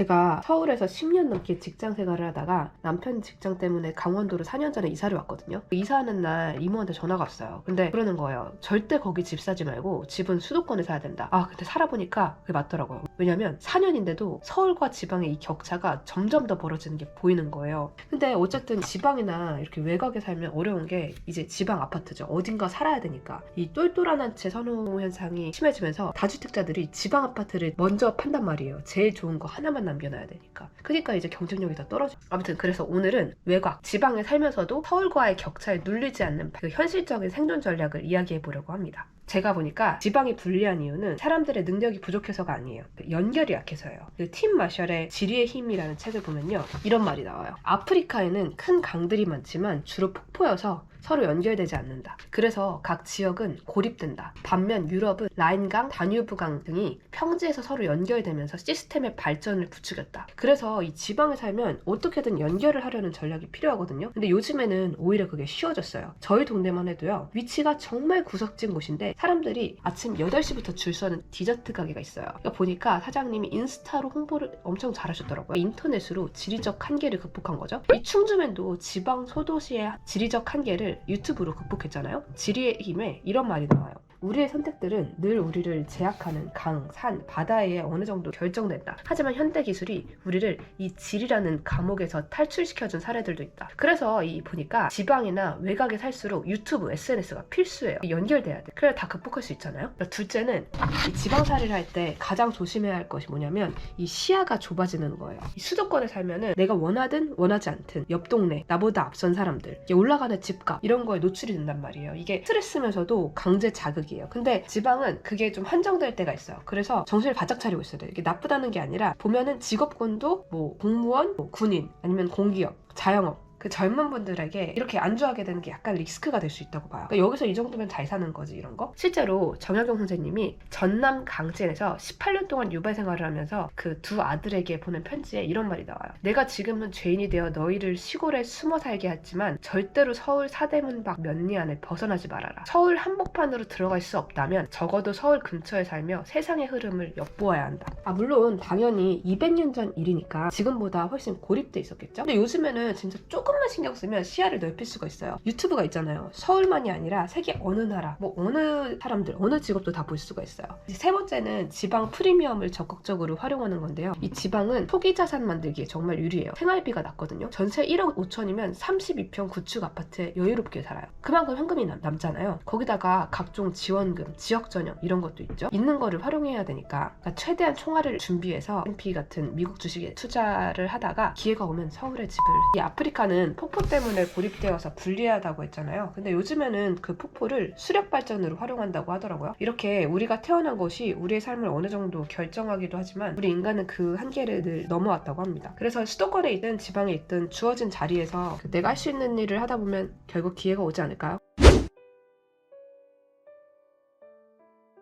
제가 서울에서 10년 넘게 직장 생활을 하다가 남편 직장 때문에 강원도로 4년 전에 이사를 왔거든요. 이사하는 날 이모한테 전화가 왔어요. 근데 그러는 거예요. 절대 거기 집 사지 말고 집은 수도권에 사야 된다. 근데 살아보니까 그게 맞더라고요. 왜냐면 4년인데도 서울과 지방의 이 격차가 점점 더 벌어지는 게 보이는 거예요. 근데 어쨌든 지방이나 이렇게 외곽에 살면 어려운 게 이제 지방 아파트죠. 어딘가 살아야 되니까 이 똘똘한 한 채 선호 현상이 심해지면서 다주택자들이 지방 아파트를 먼저 판단 말이에요. 제일 좋은 거 하나만 남겨놔야 되니까. 그러니까 이제 경쟁력이 더 떨어져. 아무튼 그래서 오늘은 외곽, 지방에 살면서도 서울과의 격차에 눌리지 않는 그 현실적인 생존 전략을 이야기해 보려고 합니다. 제가 보니까 지방이 불리한 이유는 사람들의 능력이 부족해서가 아니에요. 연결이 약해서예요. 팀 마셜의 지리의 힘이라는 책을 보면요, 이런 말이 나와요. 아프리카에는 큰 강들이 많지만 주로 폭포여서 서로 연결되지 않는다. 그래서 각 지역은 고립된다. 반면 유럽은 라인강, 다뉴브강 등이 평지에서 서로 연결되면서 시스템의 발전을 부추겼다. 그래서 이 지방에 살면 어떻게든 연결을 하려는 전략이 필요하거든요. 근데 요즘에는 오히려 그게 쉬워졌어요. 저희 동네만 해도요, 위치가 정말 구석진 곳인데 사람들이 아침 8시부터 줄 서는 디저트 가게가 있어요. 그러니까 보니까 사장님이 인스타로 홍보를 엄청 잘하셨더라고요. 인터넷으로 지리적 한계를 극복한 거죠. 이 충주맨도 지방 소도시의 지리적 한계를 유튜브로 극복했잖아요. 지리의 힘에 이런 말이 나와요. 우리의 선택들은 늘 우리를 제약하는 강, 산, 바다에 어느 정도 결정된다. 하지만 현대 기술이 우리를 이 지리라는 감옥에서 탈출시켜준 사례들도 있다. 그래서 보니까 지방이나 외곽에 살수록 유튜브, SNS가 필수예요. 연결돼야 돼. 그래야 다 극복할 수 있잖아요. 둘째는 이 지방살이를 할 때 가장 조심해야 할 것이 뭐냐면 이 시야가 좁아지는 거예요. 이 수도권에 살면은 내가 원하든 원하지 않든 옆 동네, 나보다 앞선 사람들, 올라가는 집값 이런 거에 노출이 된단 말이에요. 이게 스트레스면서도 강제 자극 이에요. 근데 지방은 그게 좀 한정될 때가 있어요. 그래서 정신을 바짝 차리고 있어야 돼요. 이게 나쁘다는 게 아니라 보면은 직업군도 뭐 공무원, 뭐 군인, 아니면 공기업, 자영업, 그 젊은 분들에게 이렇게 안주하게 되는 게 약간 리스크가 될 수 있다고 봐요. 그러니까 여기서 이 정도면 잘 사는 거지, 이런 거. 실제로 정약용 선생님이 전남 강진에서 18년 동안 유배 생활을 하면서 그 두 아들에게 보낸 편지에 이런 말이 나와요. 내가 지금은 죄인이 되어 너희를 시골에 숨어 살게 했지만 절대로 서울 사대문 밖 면리 안에 벗어나지 말아라. 서울 한복판으로 들어갈 수 없다면 적어도 서울 근처에 살며 세상의 흐름을 엿보아야 한다. 물론 당연히 200년 전 일이니까 지금보다 훨씬 고립돼 있었겠죠. 근데 요즘에는 진짜 조금만 신경 쓰면 시야를 넓힐 수가 있어요. 유튜브가 있잖아요. 서울만이 아니라 세계 어느 나라, 뭐 어느 사람들, 어느 직업도 다 볼 수가 있어요. 이제 세 번째는 지방 프리미엄을 적극적으로 활용하는 건데요. 이 지방은 초기 자산 만들기에 정말 유리해요. 생활비가 낮거든요. 전세 1억 5천이면 32평 구축 아파트에 여유롭게 살아요. 그만큼 현금이 남잖아요. 거기다가 각종 지원금, 지역 전형 이런 것도 있죠. 있는 거를 활용해야 되니까 최대한 총알을 준비해서 S&P 같은 미국 주식에 투자를 하다가 기회가 오면 서울에 집을. 이 아프리카는 폭포 때문에 고립되어서 불리하다고 했잖아요. 근데 요즘에는 그 폭포를 수력 발전으로 활용한다고 하더라고요. 이렇게 우리가 태어난 것이 우리의 삶을 어느 정도 결정하기도 하지만 우리 인간은 그 한계를 늘 넘어왔다고 합니다. 그래서 수도권에 있든 지방에 있든 주어진 자리에서 내가 할 수 있는 일을 하다 보면 결국 기회가 오지 않을까요?